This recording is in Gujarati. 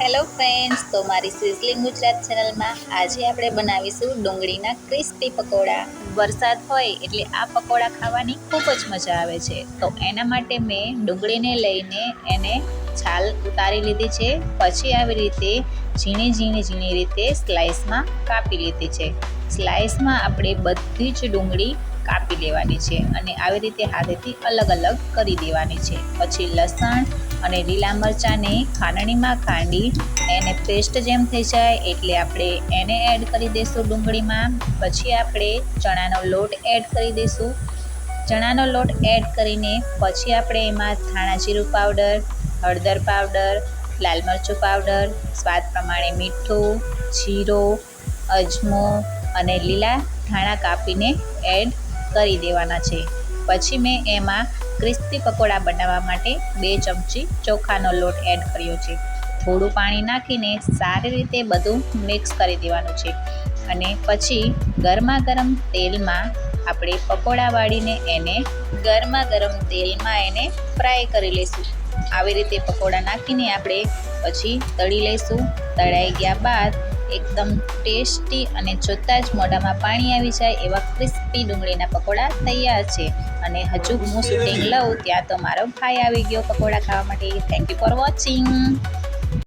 હેલો ફ્રેન્ડ્સ, તો મારી સિઝલિંગ ગુજરાત ચેનલમાં આજે આપણે બનાવીશું ડુંગળીના ક્રિસ્પી પકોડા. વરસાદ હોય એટલે આ પકોડા ખાવાની ખૂબ જ મજા આવે છે. તો એના માટે મેં ડુંગળીને લઈને એને છાલ ઉતારી લીધી છે. પછી આવી રીતે ઝીણી રીતે સ્લાઇસમાં કાપી લીધી છે. સ્લાઇસમાં આપણે બધી જ ડુંગળી કાપી લેવાની છે અને આવી રીતે હાથેથી અલગ અલગ કરી દેવાની છે. પછી લસણ અને લીલા મરચાંને ખાંડણીમાં ખાંડી એને પેસ્ટ જેમ થઈ જાય એટલે આપણે એને એડ કરી દઈશું ડુંગળીમાં. પછી આપણે ચણાનો લોટ એડ કરી દઈશું. ચણાનો લોટ એડ કરીને પછી આપણે એમાં ધાણા જીરું પાવડર, હળદર પાવડર, લાલ મરચું પાવડર, સ્વાદ પ્રમાણે મીઠું, જીરો, અજમો અને લીલા ધાણા કાપીને એડ કરી દેવાના છે. પછી મેં એમાં ક્રિસ્પી પકોડા બનાવવા માટે 2 ચમચી ચોખાનો લોટ એડ કર્યો છે. થોડું પાણી નાખીને સારી રીતે બધું મિક્સ કરી દેવાનું છે અને પછી ગરમા ગરમ તેલમાં આપણે પકોડા વાળીને એને ફ્રાય કરી લઈશું. આવી રીતે પકોડા નાખીને આપણે પછી તળી લઈશું. તળાઈ ગયા બાદ એકદમ ટેસ્ટી અને જોતાં જ મોઢામાં પાણી આવી જાય એવા ક્રિસ્પી ડુંગળીના પકોડા તૈયાર છે. અને હજુ હું શૂટિંગ લઉં ત્યાં તો મારો ભાઈ આવી ગયો પકોડા ખાવા માટે. Thank you for watching.